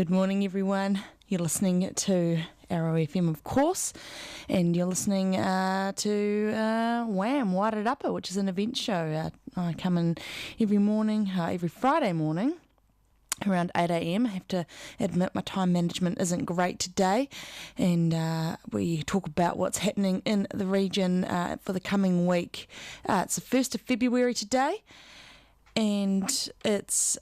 Good morning, everyone. You're listening to Arrow FM, of course, and you're listening to WHAM, Wairarapa, which is an event show. I come in every morning, every Friday morning, around 8 a.m. I have to admit my time management isn't great today, and we talk about what's happening in the region for the coming week. It's the 1st of February today, and it's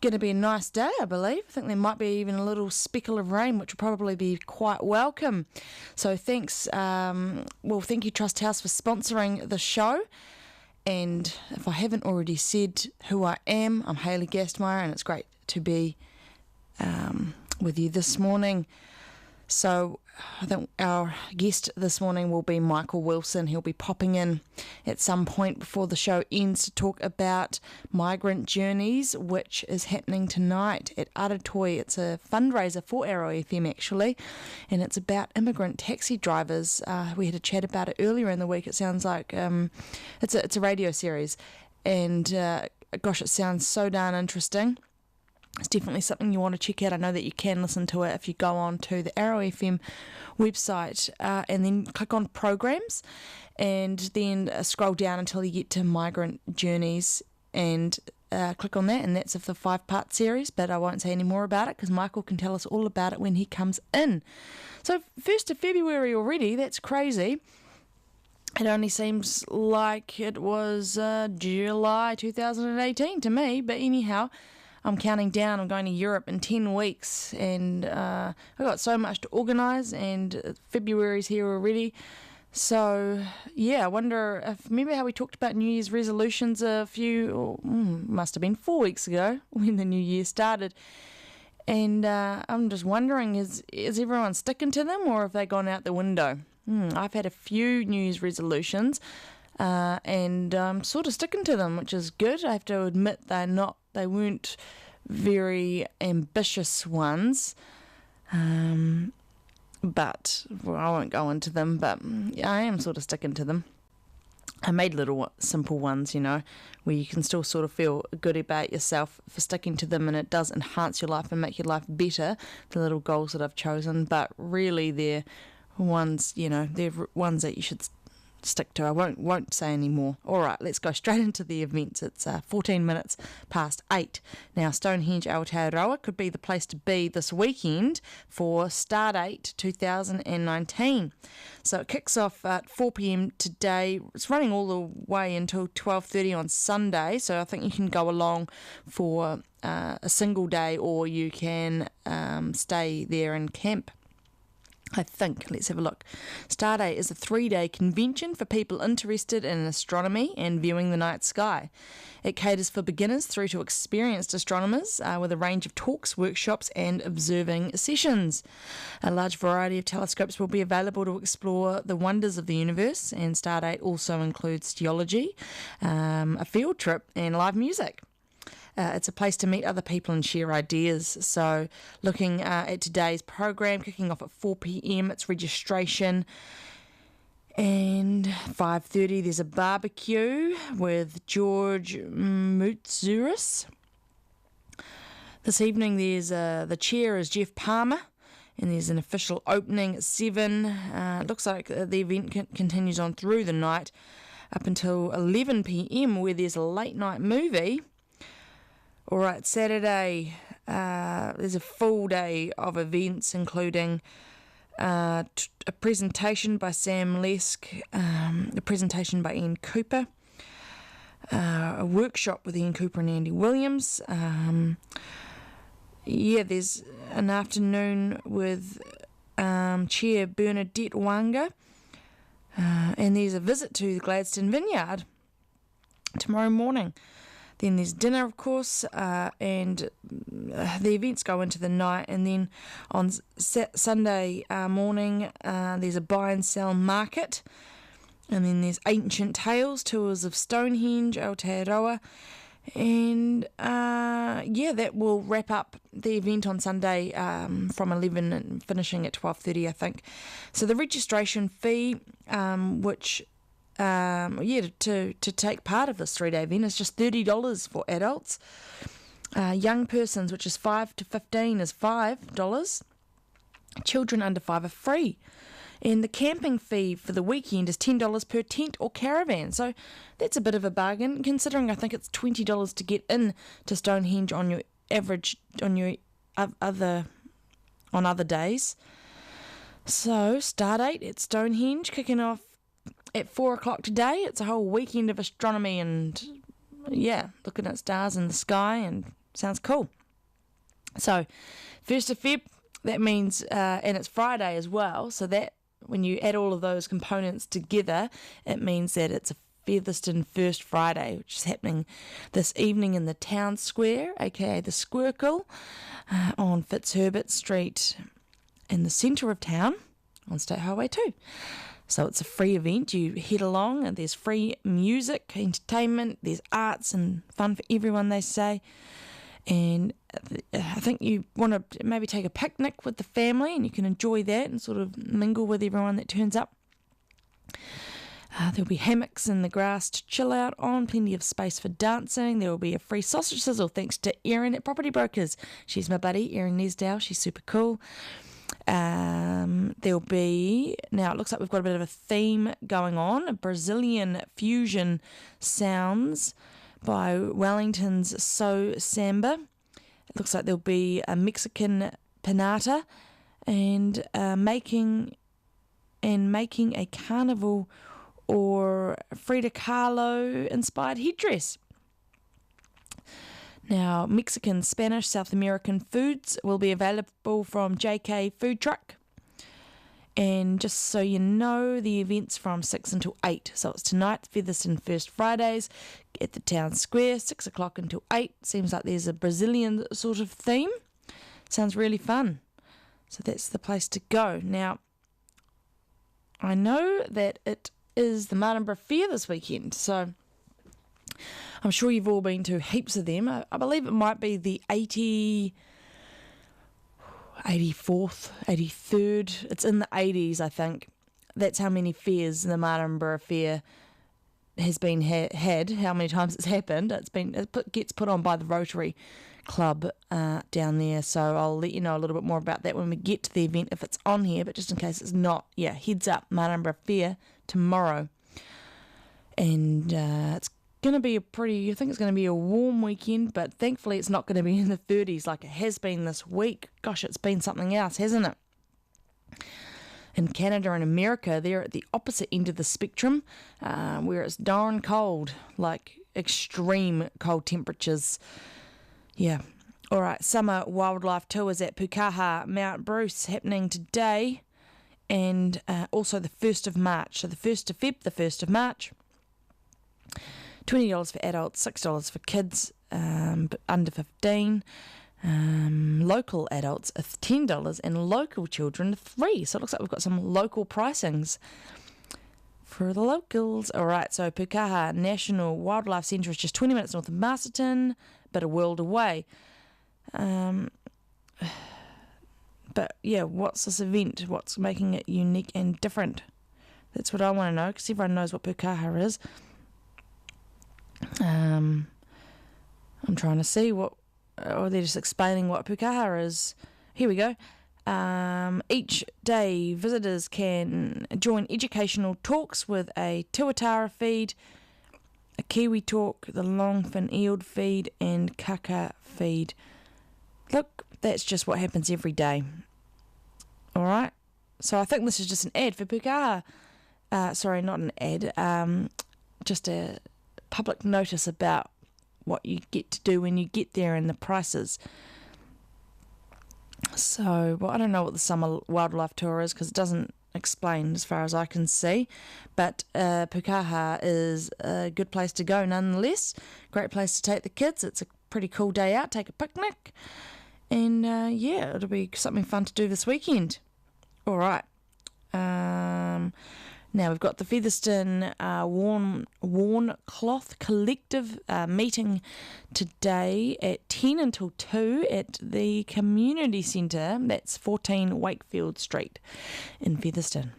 going to be a nice day, I believe. I think there might be even a little speckle of rain, which will probably be quite welcome. So thanks, thank you Trust House for sponsoring the show. And if I haven't already said who I am, I'm Hayley Gastmeyer, and it's great to be with you this morning. So I think our guest this morning will be Michael Wilson. He'll be popping in at some point before the show ends to talk about Migrant Journeys, which is happening tonight at Aratoi. It's a fundraiser for Arrow FM, actually, and it's about immigrant taxi drivers. We had a chat about it earlier in the week. It sounds like it's a radio series, and gosh, it sounds so darn interesting. It's definitely something you want to check out. I know that you can listen to it if you go on to the Arrow FM website and then click on programs and then scroll down until you get to Migrant Journeys and click on that, and that's of the 5-part series, but I won't say any more about it because Michael can tell us all about it when he comes in. So 1st of February already, that's crazy. It only seems like it was July 2018 to me, but anyhow, I'm counting down. I'm going to Europe in 10 weeks, and I've got so much to organise, and February's here already. So, yeah, I wonder if, remember how we talked about New Year's resolutions must have been 4 weeks ago when the new year started. And I'm just wondering, is everyone sticking to them, or have they gone out the window? I've had a few New Year's resolutions, and I'm sort of sticking to them, which is good. I have to admit they weren't very ambitious ones, but I won't go into them, but I am sort of sticking to them. I made little simple ones, where you can still sort of feel good about yourself for sticking to them, and it does enhance your life and make your life better, the little goals that I've chosen, but really they're ones, they're ones that you should stick to. I won't say any more. All right, let's go straight into the events. It's 14 minutes past 8. Now, Stonehenge Aotearoa could be the place to be this weekend for Stardate 2019. So it kicks off at 4 p.m. today. It's running all the way until 12:30 on Sunday, so I think you can go along for a single day, or you can stay there and camp. I think. Let's have a look. Stardate is a 3-day convention for people interested in astronomy and viewing the night sky. It caters for beginners through to experienced astronomers with a range of talks, workshops and observing sessions. A large variety of telescopes will be available to explore the wonders of the universe, and Stardate also includes geology, a field trip and live music. It's a place to meet other people and share ideas. So looking at today's program, kicking off at 4 p.m, it's registration. And 5:30, there's a barbecue with George Moutsouris. This evening, there's the chair is Jeff Palmer, and there's an official opening at 7. It looks like the event continues on through the night up until 11 p.m, where there's a late night movie. All right, Saturday, there's a full day of events, including a presentation by Sam Lesk, a presentation by Ian Cooper, a workshop with Ian Cooper and Andy Williams. There's an afternoon with Chair Bernadette Wanga, and there's a visit to the Gladstone Vineyard tomorrow morning. Then there's dinner, of course, and the events go into the night. And then on Sunday morning, there's a buy and sell market. And then there's Ancient Tales, tours of Stonehenge, Aotearoa. And, that will wrap up the event on Sunday from 11 and finishing at 12:30, I think. So the registration fee, to take part of this 3-day event is just $30 for adults. Young persons, which is 5 to 15, is $5. Children under 5 are free. And the camping fee for the weekend is $10 per tent or caravan. So that's a bit of a bargain, considering I think it's $20 to get in to Stonehenge on your average, on other days. So start date at Stonehenge, kicking off at 4 o'clock today. It's a whole weekend of astronomy and, looking at stars in the sky, and sounds cool. So 1st of Feb, that means, and it's Friday as well, so that when you add all of those components together, it means that it's a Featherston First Friday, which is happening this evening in the town square, aka the Squircle, on Fitzherbert Street in the centre of town on State Highway 2. So it's a free event. You head along and there's free music, entertainment, there's arts and fun for everyone, they say. And I think you want to maybe take a picnic with the family, and you can enjoy that and sort of mingle with everyone that turns up. There'll be hammocks in the grass to chill out on, plenty of space for dancing. There will be a free sausage sizzle thanks to Erin at Property Brokers. She's my buddy, Erin Nesdale. She's super cool. There'll be, now it looks like we've got a bit of a theme going on, a Brazilian fusion sounds by Wellington's So Samba. It looks like there'll be a Mexican pinata and making a carnival or Frida Kahlo inspired headdress. Now, Mexican, Spanish, South American foods will be available from JK Food Truck. And just so you know, the event's from 6 until 8. So it's tonight, Featherston First Fridays at the town square, 6 o'clock until 8. Seems like there's a Brazilian sort of theme. Sounds really fun. So that's the place to go. Now, I know that it is the Martinborough Fair this weekend, so I'm sure you've all been to heaps of them. I believe it might be the 84th, 83rd. It's in the 80s, I think. That's how many fairs the Martinborough Fair has been had, how many times it's happened. It gets put on by the Rotary Club down there, so I'll let you know a little bit more about that when we get to the event if it's on here, but just in case it's not, heads up, Martinborough Fair tomorrow. And it's going to be I think it's going to be a warm weekend, but thankfully it's not going to be in the 30s like it has been this week. Gosh, it's been something else, hasn't it? In Canada and America, they're at the opposite end of the spectrum, where it's darn cold, like extreme cold temperatures. Yeah. All right, summer wildlife tours at Pukaha Mount Bruce happening today, and also the 1st of March. So the 1st of Feb, the 1st of March. $20 for adults, $6 for kids, but under 15. Local adults are $10 and local children are $3. So it looks like we've got some local pricings for the locals. All right, so Pukaha National Wildlife Centre is just 20 minutes north of Masterton, but a world away. But yeah, what's this event? What's making it unique and different? That's what I want to know, because everyone knows what Pukaha is. I'm trying to see what, or they're just explaining what Pukaha is. Here we go. Each day, visitors can join educational talks with a tuatara feed, a kiwi talk, the longfin eeld feed, and kaka feed. Look, that's just what happens every day. All right. So I think this is just an ad for Pukaha. Sorry, not an ad. Just a public notice about what you get to do when you get there and the prices. So, well, I don't know what the summer wildlife tour is because it doesn't explain as far as I can see. But Pukaha is a good place to go nonetheless. Great place to take the kids. It's a pretty cool day out. Take a picnic. And it'll be something fun to do this weekend. All right. Now we've got the Featherston Worn Cloth Collective meeting today at 10 until 2 at the Community Centre. That's 14 Wakefield Street in Featherston.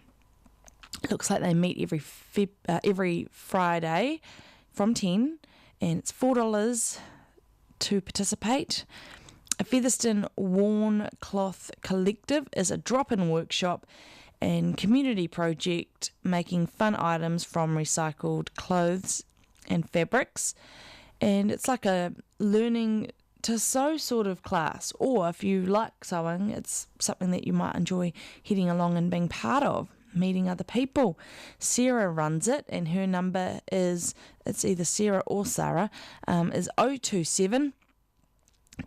Looks like they meet every Friday from 10, and it's $4 to participate. A Featherston Worn Cloth Collective is a drop-in workshop and community project making fun items from recycled clothes and fabrics. And it's like a learning to sew sort of class, or if you like sewing, it's something that you might enjoy heading along and being part of, meeting other people. Sarah runs it, and her number is, it's either Sarah or Sarah, is 027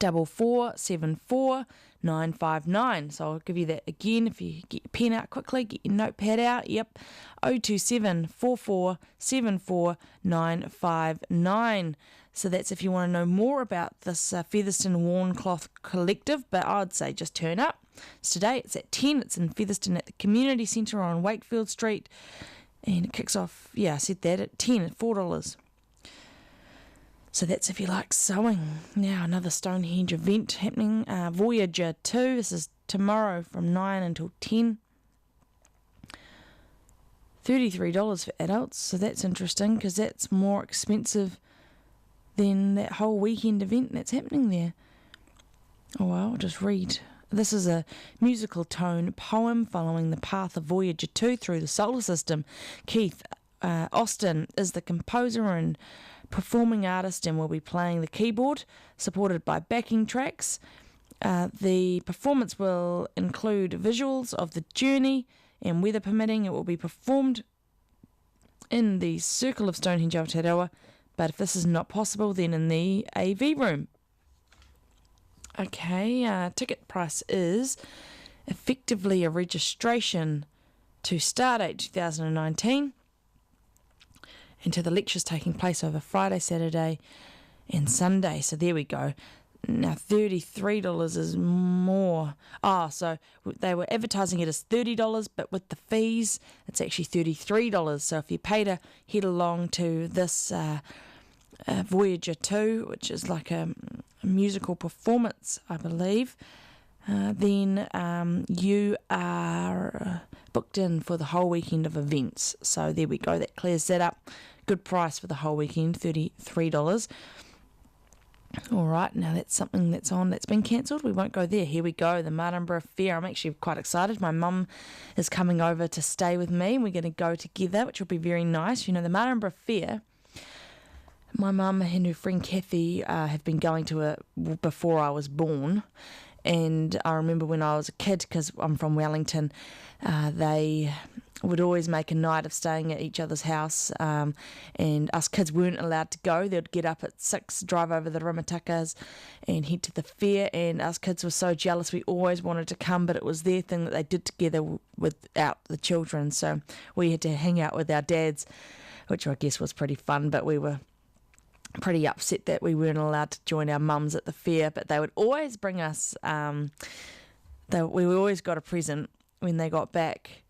4474 959. So I'll give you that again if you get your pen out quickly, get your notepad out. Yep, 027 4474 959. So that's if you want to know more about this Featherston Worn Cloth Collective, but I'd say just turn up. It's today, it's at 10, it's in Featherston at the Community Centre on Wakefield Street, and it kicks off, I said that, at 10, at $4. So that's if you like sewing. Now another Stonehenge event happening, Voyager 2, this is tomorrow from 9 until 10. $33 for adults, so that's interesting because that's more expensive than that whole weekend event that's happening there. Oh well, I'll just read. This is a musical tone poem following the path of Voyager 2 through the solar system. Keith Austin is the composer and performing artist and will be playing the keyboard, supported by backing tracks. The performance will include visuals of the journey, and weather permitting, it will be performed in the Circle of Stonehenge Aotearoa, but if this is not possible, then in the AV room. Okay, ticket price is effectively a registration to Stardate 2019 and to the lectures taking place over Friday, Saturday and Sunday. So there we go. Now $33 is more. So they were advertising it as $30, but with the fees, it's actually $33. So if you pay to head along to this Voyager 2, which is like a musical performance, I believe, then you are booked in for the whole weekend of events. So there we go, that clears that up. Good price for the whole weekend, $33. All right, now that's something that's on that's been cancelled. We won't go there. Here we go, the Martinborough Fair. I'm actually quite excited. My mum is coming over to stay with me, and we're going to go together, which will be very nice. You know, the Martinborough Fair, my mum and her friend Kathy have been going to it before I was born. And I remember when I was a kid, because I'm from Wellington, they would always make a night of staying at each other's house, and us kids weren't allowed to go. They'd get up at 6, drive over the Rimatakas and head to the fair, and us kids were so jealous. We always wanted to come, but it was their thing that they did together without the children, so we had to hang out with our dads, which I guess was pretty fun, but we were pretty upset that we weren't allowed to join our mums at the fair. But they would always bring us, we always got a present when they got back.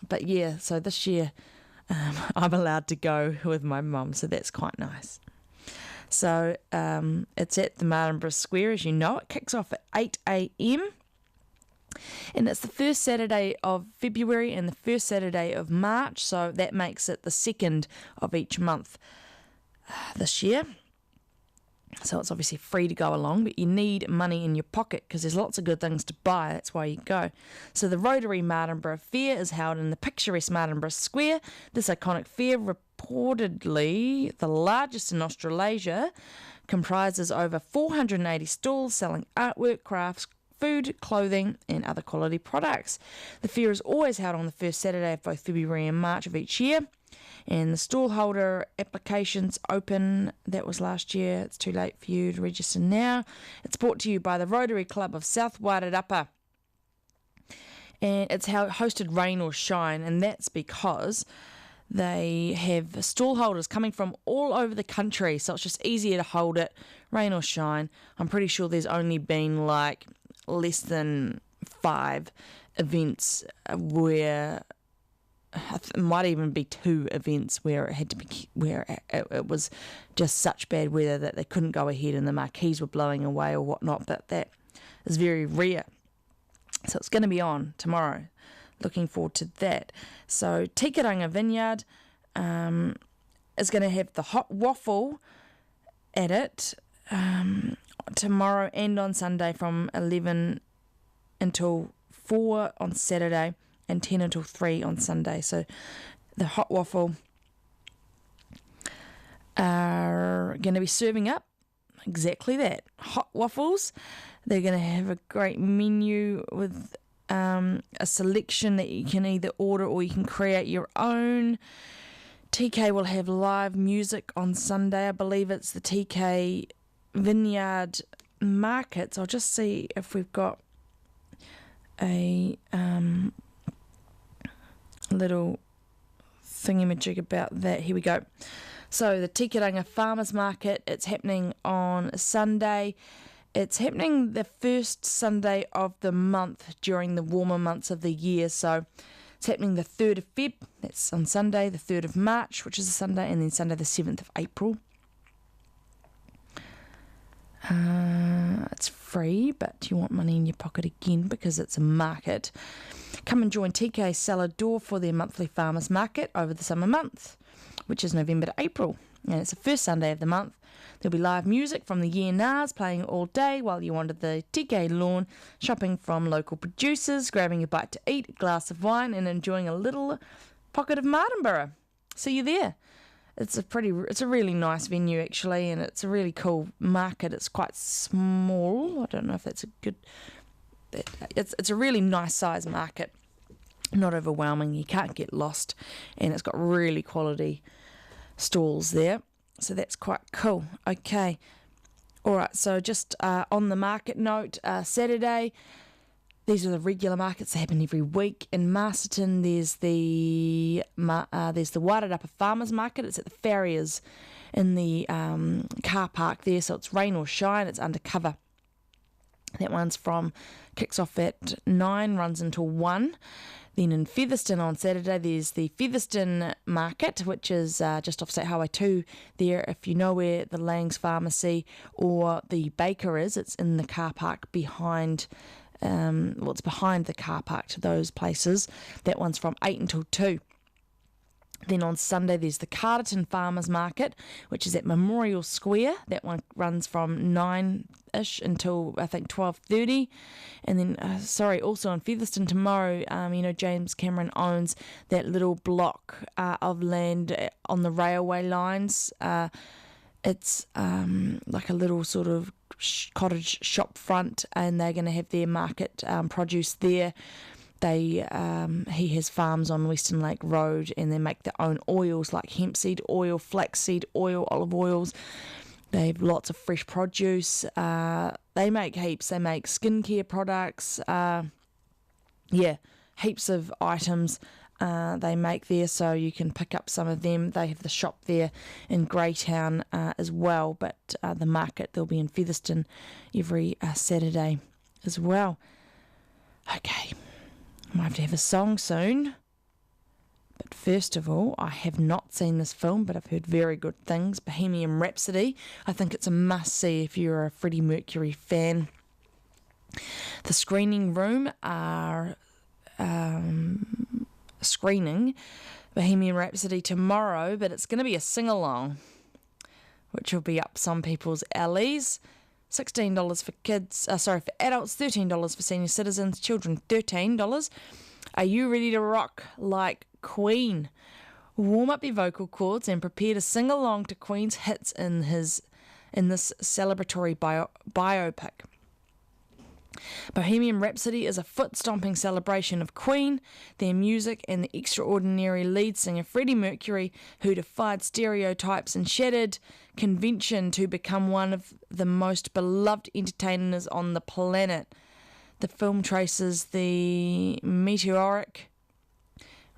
But yeah, so this year I'm allowed to go with my mum, so that's quite nice. So it's at the Martinborough Square, as you know. It kicks off at 8 a.m. and it's the first Saturday of February and the first Saturday of March, so that makes it the second of each month this year. So it's obviously free to go along, but you need money in your pocket because there's lots of good things to buy. That's why you go. So the Rotary Martinborough Fair is held in the picturesque Martinborough Square. This iconic fair, reportedly the largest in Australasia, comprises over 480 stalls selling artwork, crafts, food, clothing and other quality products. The fair is always held on the first Saturday of both February and March of each year. And the stallholder applications open, that was last year. It's too late for you to register now. It's brought to you by the Rotary Club of South Wairarapa. And it's hosted rain or shine, and that's because they have stallholders coming from all over the country, so it's just easier to hold it, rain or shine. I'm pretty sure there's only been like less than 5 events where... it might even be 2 events where it had to be, where it was just such bad weather that they couldn't go ahead and the marquees were blowing away or whatnot, but that is very rare. So it's going to be on tomorrow. Looking forward to that. So Tikaranga Vineyard is going to have the hot waffle at it. tomorrow and on Sunday from 11 until 4 on Saturday and 10 until 3 on Sunday. So the Hot Waffle are going to be serving up exactly that, hot waffles. They're going to have a great menu with a selection that you can either order or you can create your own. TK will have live music on Sunday. I believe it's the TK Vineyard Markets. I'll just see if we've got a little thingamajig about that. Here we go. So the Tikiranga Farmers Market, it's happening on Sunday. It's happening the first Sunday of the month during the warmer months of the year. So it's happening the 3rd of Feb, that's on Sunday, the 3rd of March, which is a Sunday, and then Sunday the 7th of April. It's free, but you want money in your pocket again because it's a market. Come and join TK Salador for their monthly farmers market over the summer months, which is November to April, and it's the first Sunday of the month. There'll be live music from the Yearnars playing all day while you wander the TK lawn, shopping from local producers, grabbing a bite to eat, a glass of wine, and enjoying a little pocket of Martinborough. See you there. It's a really nice venue actually, and it's a really cool market. It's quite small. I don't know if that's a good. It's a really nice size market. Not overwhelming. You can't get lost, and it's got really quality stalls there. So that's quite cool. Okay. All right. So just on the market note, Saturday. These are the regular markets that happen every week. In Masterton, there's the Wairarapa Farmers Market. It's at the Farriers in the car park there, so it's rain or shine. It's undercover. That one's kicks off at 9, runs until 1. Then in Featherston on Saturday, there's the Featherston Market, which is just off State Highway 2 there. If you know where the Lang's Pharmacy or the baker is, it's in the car park behind. It's behind the car park to those places. That one's from 8 until 2. Then on Sunday there's the Carterton Farmers Market, which is at Memorial Square. That one runs from 9ish until I think 12:30. And then also in Featherston tomorrow, James Cameron owns that little block of land on the railway lines. It's like a little sort of cottage shop front, and they're going to have their market produce there. He has farms on Western Lake Road, and they make their own oils like hemp seed oil, flaxseed oil, olive oils. They have lots of fresh produce. They make heaps. They make skincare products. Heaps of items they make there, so you can pick up some of them. They have the shop there in Greytown as well, but the market, they'll be in Featherston every Saturday as well. Okay, I might have to have a song soon. But first of all, I have not seen this film, but I've heard very good things. Bohemian Rhapsody. I think it's a must-see if you're a Freddie Mercury fan. The screening room are screening Bohemian Rhapsody tomorrow, but it's going to be a sing-along, which will be up some people's alleys. $16 for kids, for adults, $13 for senior citizens, children $13. Are you ready to rock like Queen? Warm up your vocal cords and prepare to sing along to Queen's hits in this celebratory biopic. Bohemian Rhapsody is a foot-stomping celebration of Queen, their music, and the extraordinary lead singer Freddie Mercury, who defied stereotypes and shattered convention to become one of the most beloved entertainers on the planet. The film traces the meteoric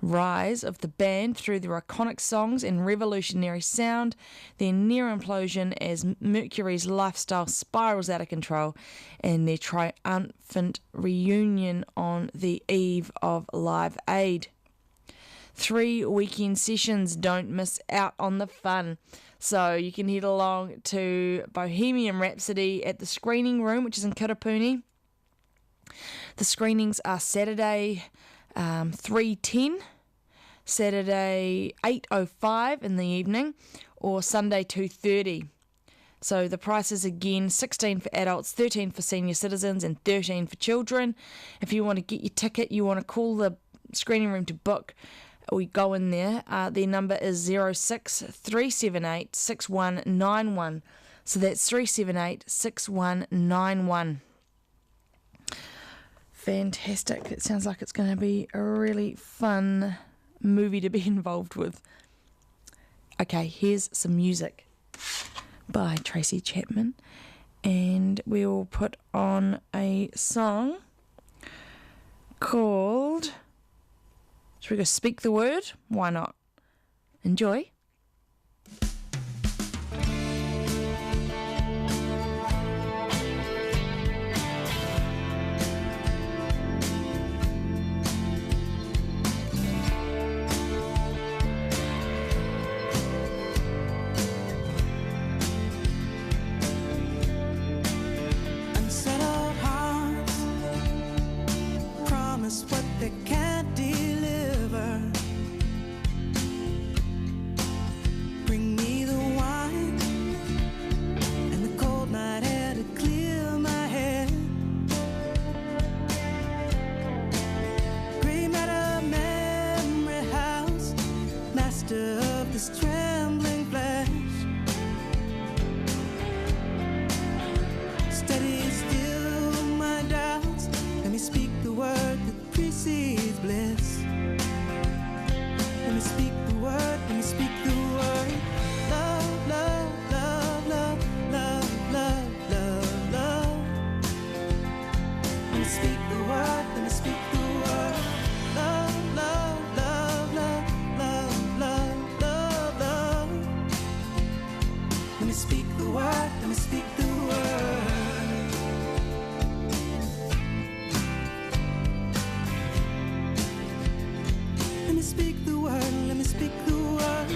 rise of the band through their iconic songs and revolutionary sound, their near implosion as Mercury's lifestyle spirals out of control, and their triumphant reunion on the eve of Live Aid. 3 weekend sessions, don't miss out on the fun. So you can head along to Bohemian Rhapsody at the screening room, which is in Kirapuni. The screenings are Saturday 3:10, Saturday 8:05 in the evening, or Sunday 2:30. So the prices again, 16 for adults, 13 for senior citizens and 13 for children. If you want to get your ticket, you want to call the screening room to book, we go in there. Their number is 06 378 6191. So that's 378 6191. Fantastic. It sounds like it's going to be a really fun movie to be involved with. Okay, here's some music by Tracy Chapman, and we'll put on a song called, should we go Speak the Word? Why not? Enjoy. What they can't deliver. Bring me the wine and the cold night air to clear my head. Great matter memory house, master of this trembling flesh. Steady still my doubts, let me speak the word that precedes bliss. Let me speak the word, let me speak the word. Love, love, love, love, love, love, love, love. Let me speak the word, let me speak the word. Love, love, love, love, love, love, love, love. Let me speak the word, let me speak the word. Let me speak the word, let me speak the word.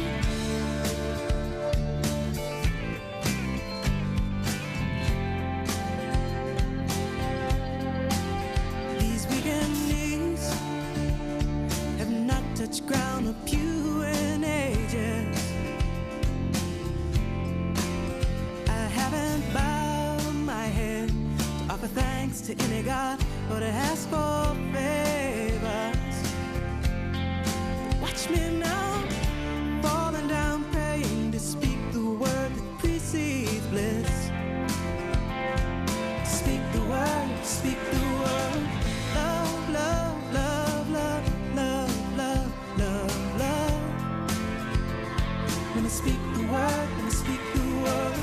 These weekend knees have not touched ground or pew in ages. I haven't bowed my head to offer thanks to any God or to ask for favors. Watch me now, falling down, praying to speak the word that precedes bliss. Speak the word, speak the word. Love, love, love, love, love, love, love, love. Let me speak the word, let me speak the word.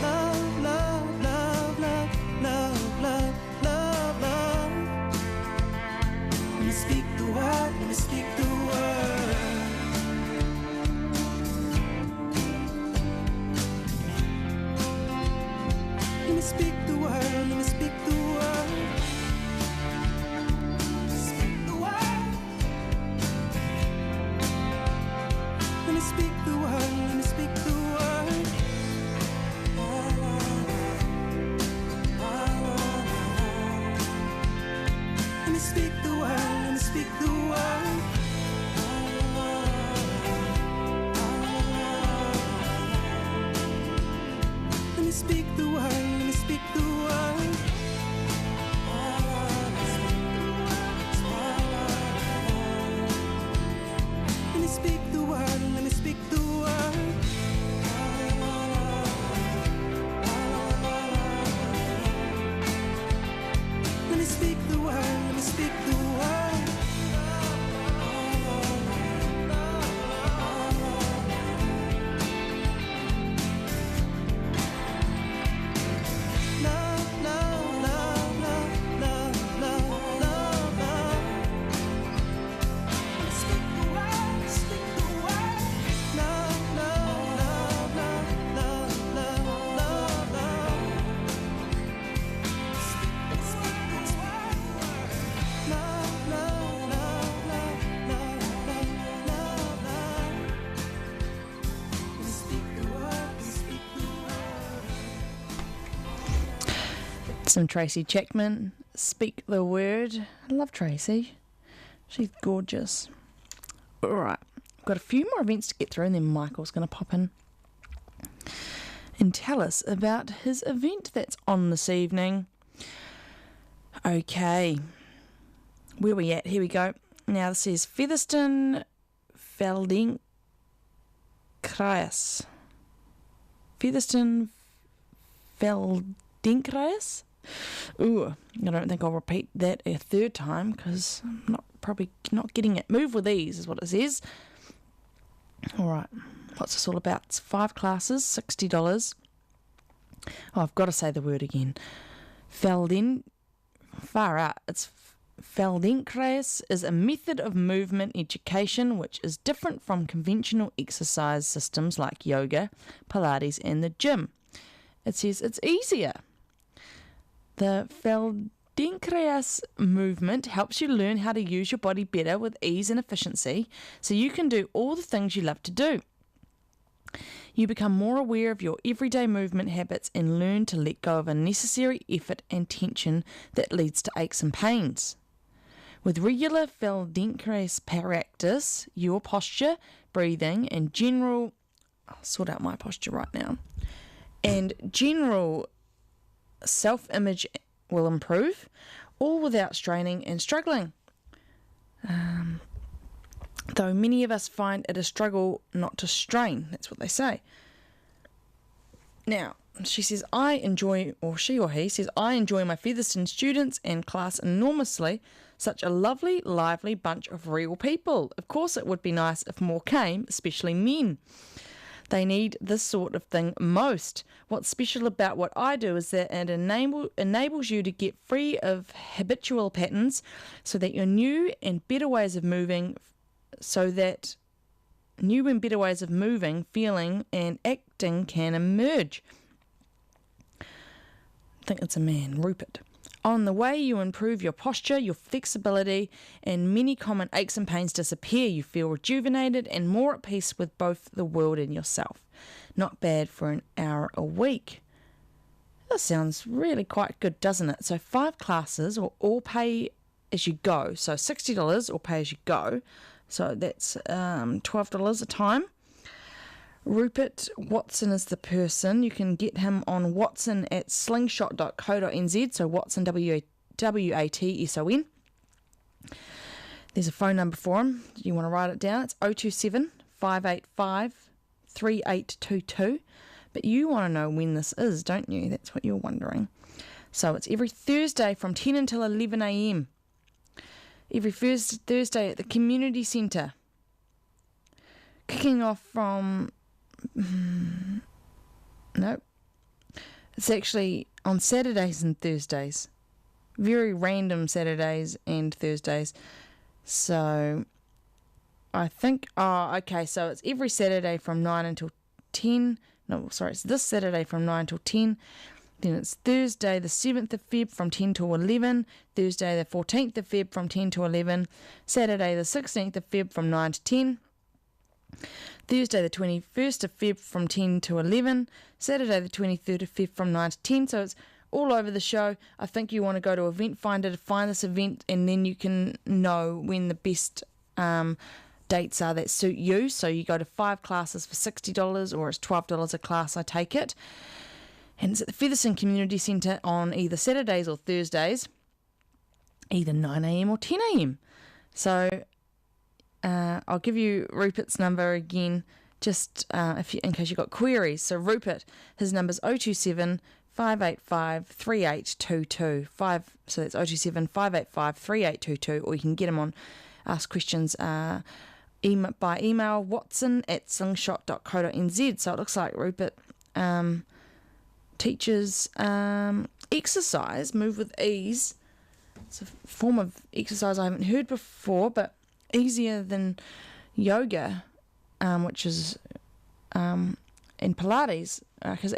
Love, love, love, love, love, love, love, love. Let me speak the word, let me speak the word. Let me speak the word, let me speak the word. Speak the word. Let me speak the word, let me speak the word. Let me speak the word, let me speak the word. Let me speak the word, let me speak the word. Let me speak the word, let me speak the word. Let me speak the word, let me speak the word. Love, love, love, love, love, love, love, love. Speak the word, speak the word. Love, love, love, love, love, love, love, love. Speak the word. Love, love, love, love, love, love, love, love. Let me speak the word, let me speak the word. Some Tracy Chapman, Speak the Word. I love Tracy. She's gorgeous. All right, got a few more events to get through and then Michael's going to pop in. and tell us about his event that's on this evening. Okay, where we at? Here we go. Now this is Featherston Feldenkrais. Featherston Feldenkrais. Ooh, I don't think I'll repeat that a third time because I'm probably not getting it. Move with ease is what it says. All right, what's this all about? It's 5 classes, $60. Oh, I've got to say the word again. Far out. It's Feldenkrais is a method of movement education which is different from conventional exercise systems like yoga, Pilates, and the gym. It says it's easier. The Feldenkrais movement helps you learn how to use your body better with ease and efficiency so you can do all the things you love to do. You become more aware of your everyday movement habits and learn to let go of unnecessary effort and tension that leads to aches and pains. With regular Feldenkrais practice, your posture, breathing, and general... I'll sort out my posture right now. And general self-image will improve, all without straining and struggling. Though many of us find it a struggle not to strain. That's what they say. Now, she says, she or he says, I enjoy my Featherston students and class enormously. Such a lovely, lively bunch of real people. Of course, it would be nice if more came, especially men. They need this sort of thing most. What's special about what I do is that it enables you to get free of habitual patterns so that your new and better ways of moving, feeling, and acting can emerge. I think it's a man, Rupert. On the way, you improve your posture, your flexibility, and many common aches and pains disappear. You feel rejuvenated and more at peace with both the world and yourself. Not bad for an hour a week. That sounds really quite good, doesn't it? So 5 classes, or all pay as you go. So $60 or pay as you go. So that's $12 a time. Rupert Watson is the person. You can get him on Watson at slingshot.co.nz. So Watson, W-A-T-S-O-N. There's a phone number for him. You want to write it down? It's 027 585 3822. But you want to know when this is, don't you? That's what you're wondering. So it's every Thursday from 10 until 11 a.m. Every first Thursday at the community centre. Kicking off from... No. It's actually on Saturdays and Thursdays. Very random Saturdays and Thursdays. So I think... Oh, okay. So it's every Saturday from 9 until 10. No, sorry. It's this Saturday from 9 until 10. Then it's Thursday the 7th of Feb from 10 to 11. Thursday the 14th of Feb from 10 to 11. Saturday the 16th of Feb from 9 to 10. Thursday the 21st of Feb from 10 to 11. Saturday the 23rd of Feb from 9 to 10. So it's all over the show. I think you want to go to Event Finder to find this event, and then you can know when the best dates are that suit you. So you go to 5 classes for $60, or it's $12 a class, I take it. And it's at the Featherston Community Centre on either Saturdays or Thursdays, either 9 a.m. or 10 a.m. So I'll give you Rupert's number again, just in case you've got queries. So Rupert, his number's 027 585 3822. So that's 027 585 3822, or you can get him on Ask Questions by email, watson@slingshot.co.nz. So it looks like Rupert teaches exercise, move with ease. It's a form of exercise I haven't heard before, but easier than yoga, which is and Pilates, because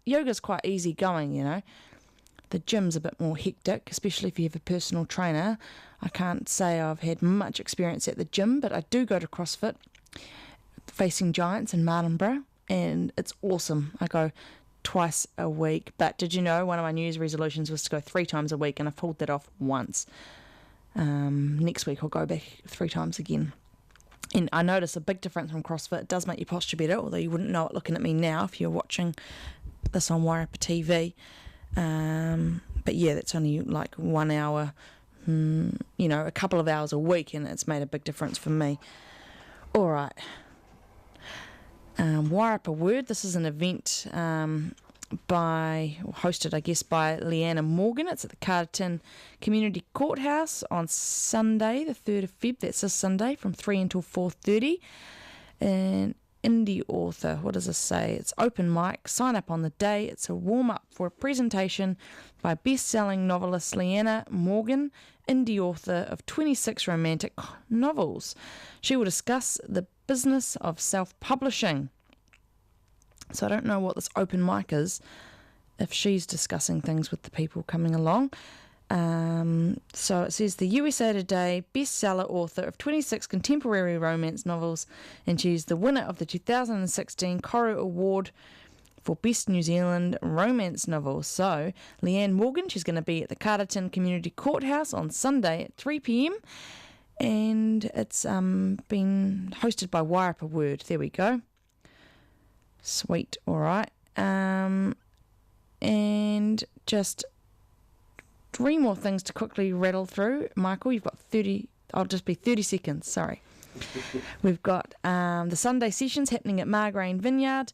yoga's quite easy going, you know. The gym's a bit more hectic, especially if you have a personal trainer. I can't say I've had much experience at the gym, but I do go to CrossFit, Facing Giants in Martinborough, and it's awesome. I go twice a week. But did you know one of my New Year's resolutions was to go 3 times a week, and I pulled that off once. Next week I'll go back 3 times again. And I notice a big difference from CrossFit. It does make your posture better, although you wouldn't know it looking at me now if you're watching this on Wairarapa TV. But yeah, that's only like 1 hour, a couple of hours a week, and it's made a big difference for me. All right. Wairarapa Word. This is an event hosted, I guess, by Leanna Morgan. It's at the Carterton Community Courthouse on Sunday, the 3rd of Feb. That's this Sunday from 3 until 4:30. And indie author, what does this say? It's open mic. Sign up on the day. It's a warm-up for a presentation by best-selling novelist Leanna Morgan, indie author of 26 romantic novels. She will discuss the business of self-publishing. So I don't know what this open mic is, if she's discussing things with the people coming along. So it says the USA Today bestseller author of 26 contemporary romance novels, and she's the winner of the 2016 Koru Award for Best New Zealand Romance Novel. So Leanne Morgan, she's going to be at the Carterton Community Courthouse on Sunday at 3 p.m. and it's been hosted by Wairarapa Word. There we go. Sweet. All right. And just 3 more things to quickly rattle through. Michael, you've got 30, I'll just be 30 seconds, sorry. We've got the Sunday sessions happening at Margrain Vineyard.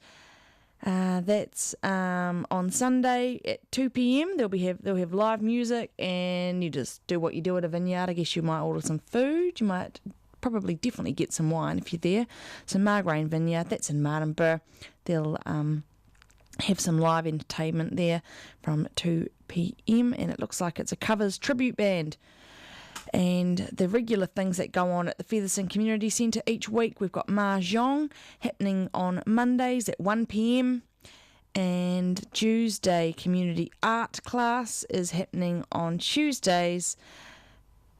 That's on Sunday at 2 p.m. They'll have live music, and you just do what you do at a vineyard. I guess you might order some food. You might probably definitely get some wine if you're there. So Margrain Vineyard, that's in Martinborough. They'll have some live entertainment there from 2 p.m. and it looks like it's a covers tribute band. And the regular things that go on at the Featherston Community Centre each week, we've got Mahjong happening on Mondays at 1 p.m. and Tuesday community art class is happening on Tuesdays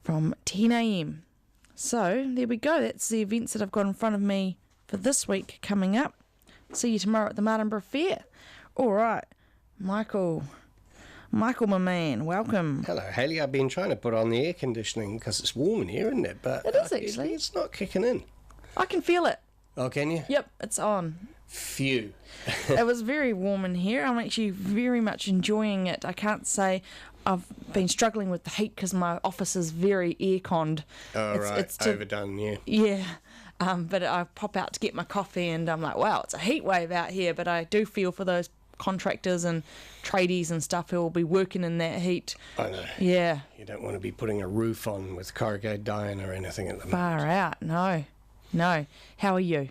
from 10 a.m. So there we go. That's the events that I've got in front of me for this week coming up. See you tomorrow at the Martinborough Fair. All right, Michael, my man, welcome. Hello, Hayley. I've been trying to put on the air conditioning because it's warm in here, isn't it? But it is actually. It's not kicking in. I can feel it. Oh, can you? Yep, it's on. Phew. It was very warm in here. I'm actually very much enjoying it. I can't say I've been struggling with the heat because my office is very air-conned. Oh, right. It's overdone, yeah. Yeah. But I pop out to get my coffee and I'm like, wow, it's a heat wave out here. But I do feel for those contractors and tradies and stuff who will be working in that heat. I know. Yeah. You don't want to be putting a roof on with corrugated iron or anything at the moment. Far out. No. How are you?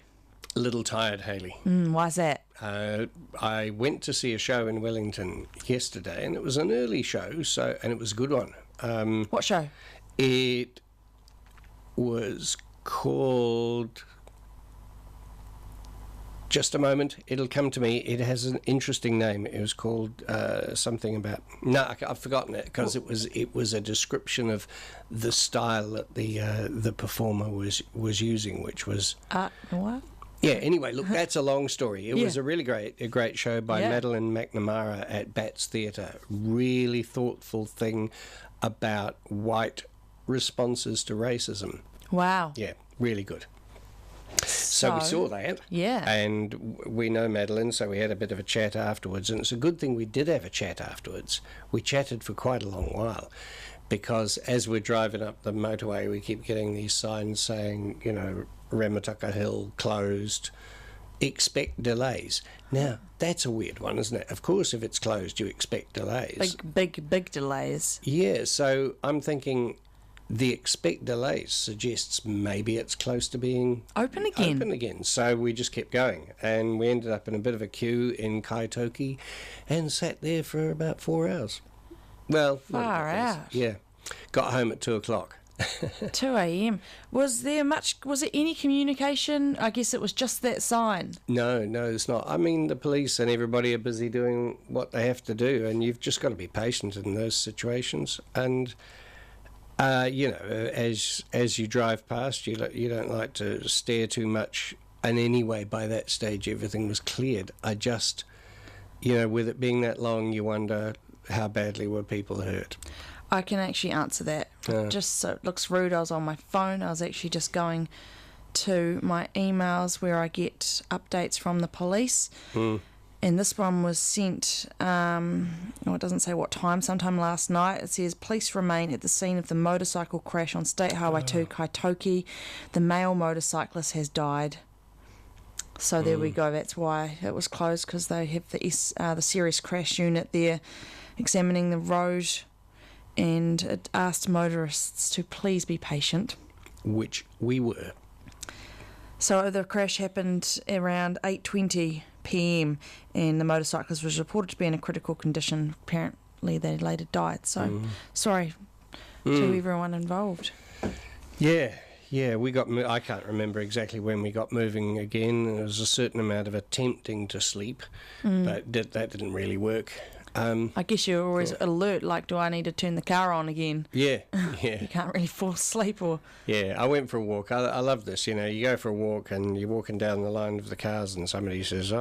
A little tired, Hayley. Why's that? I went to see a show in Wellington yesterday, and it was an early show, and it was a good one. What show? It was called... Just a moment, it'll come to me. It has an interesting name. It was called something about... No, I've forgotten it because it was a description of the style that the performer was using, which was... Art noir? Yeah, anyway, look, that's a long story. It was a really great show by Madeline McNamara at Bats Theatre. Really thoughtful thing about white responses to racism. Wow. Yeah, really good. So we saw that. Yeah. And we know Madeline, so we had a bit of a chat afterwards. And it's a good thing we did have a chat afterwards. We chatted for quite a long while because as we're driving up the motorway, we keep getting these signs saying, Ramataka Hill closed, expect delays. Now, that's a weird one, isn't it? Of course, if it's closed, you expect delays. Big delays. Yeah, so I'm thinking... The expect delays suggests maybe it's close to being open again. So we just kept going, and we ended up in a bit of a queue in Kaitoki, and sat there for about 4 hours. Well, far out. Yeah, got home at 2:00. 2 a.m. Was there any communication? I guess it was just that sign. No, it's not. I mean, the police and everybody are busy doing what they have to do, and you've just got to be patient in those situations. And as you drive past, you don't like to stare too much. And anyway, by that stage, everything was cleared. I just, with it being that long, you wonder how badly were people hurt. I can actually answer that. Just so it looks rude, I was on my phone. I was actually just going to my emails where I get updates from the police. And this one was sent, it doesn't say what time, sometime last night. It says, police remain at the scene of the motorcycle crash on State Highway 2, Kaitoki. The male motorcyclist has died. So there we go. That's why it was closed, because they have the serious crash unit there examining the road, and it asked motorists to please be patient. Which we were. So the crash happened around 8:20 p.m. and the motorcyclist was reported to be in a critical condition. Apparently they later died. So sorry to everyone involved. Yeah, we got. I can't remember exactly when we got moving again. There was a certain amount of attempting to sleep, but that didn't really work. I guess you're always alert, like, do I need to turn the car on again? Yeah. You can't really fall asleep or... Yeah, I went for a walk. I love this, you go for a walk and you're walking down the line of the cars and somebody says,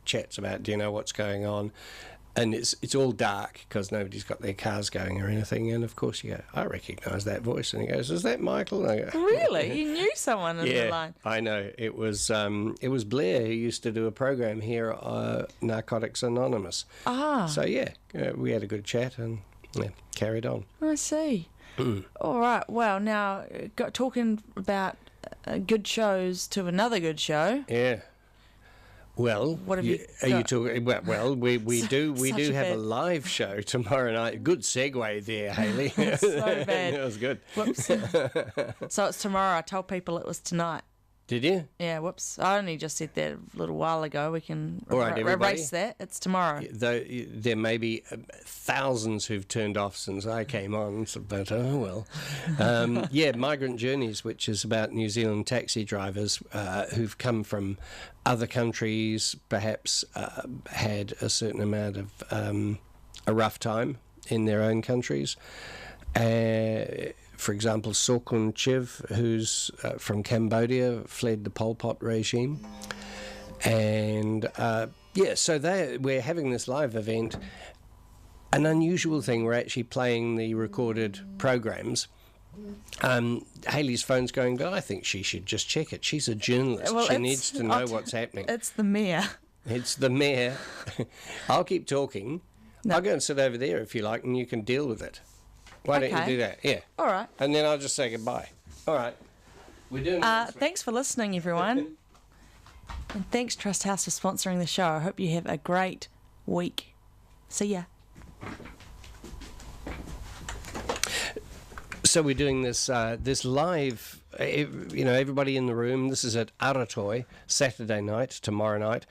chats about, do you know what's going on? And it's all dark because nobody's got their cars going or anything. And, of course, you go, I recognise that voice. And he goes, is that Michael? And I go, really? You knew someone in the line? I know. It was Blair who used to do a program here, Narcotics Anonymous. So, we had a good chat and carried on. I see. All right. Well, now, talking about good shows to another good show. Yeah. Well, what have you talking? Well, we do have a live show tomorrow night. Good segue there, Hayley. So bad. That was good. Whoops. So it's tomorrow. I told people it was tonight. Did you? Yeah, whoops. I only just said that a little while ago. We can erase that. It's tomorrow. Though there may be thousands who've turned off since I came on, but oh well. Migrant Journeys, which is about New Zealand taxi drivers who've come from other countries, perhaps had a certain amount of a rough time in their own countries. For example, Sorkun Chiv, who's from Cambodia, fled the Pol Pot regime. And, so we're having this live event. An unusual thing, we're actually playing the recorded programs. Hayley's phone's going, but I think she should just check it. She's a journalist. Well, she needs to know what's happening. It's the mayor. It's the mayor. I'll keep talking. No. I'll go and sit over there if you like, and you can deal with it. Why don't you do that? Yeah. All right. And then I'll just say goodbye. All right. We're doing thanks for listening, everyone. And thanks, Trust House, for sponsoring the show. I hope you have a great week. See ya. So we're doing this live, everybody in the room. This is at Aratoi, Saturday night, tomorrow night.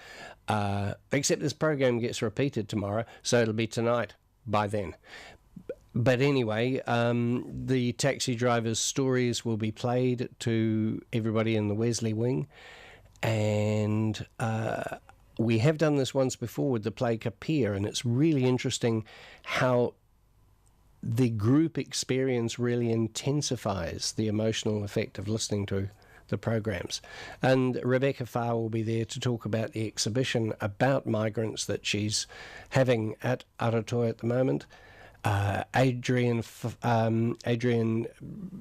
Except this program gets repeated tomorrow, so it'll be tonight by then. But anyway, the taxi drivers' stories will be played to everybody in the Wesley Wing. And we have done this once before with the play Kapia, and it's really interesting how the group experience really intensifies the emotional effect of listening to the programs. And Rebecca Farr will be there to talk about the exhibition about migrants that she's having at Aratoi at the moment. Adrian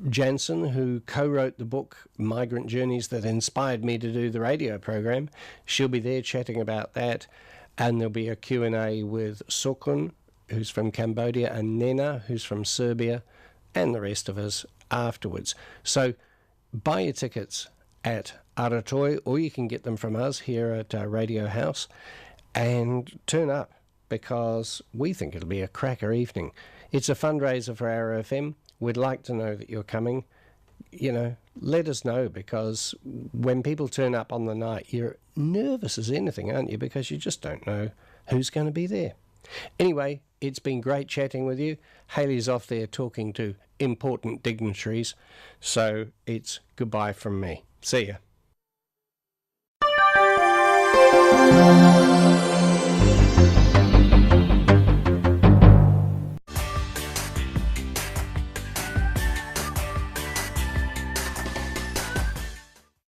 Jansen, who co-wrote the book Migrant Journeys that inspired me to do the radio program, she'll be there chatting about that. And there'll be a Q&A with Sorkun, who's from Cambodia, and Nena, who's from Serbia, and the rest of us afterwards. So buy your tickets at Aratoi, or you can get them from us here at Radio House, and turn up, because we think it'll be a cracker evening. It's a fundraiser for our FM. We'd like to know that you're coming. Let us know, because when people turn up on the night, you're nervous as anything, aren't you? Because you just don't know who's going to be there. Anyway, it's been great chatting with you. Hayley's off there talking to important dignitaries, so it's goodbye from me. See ya.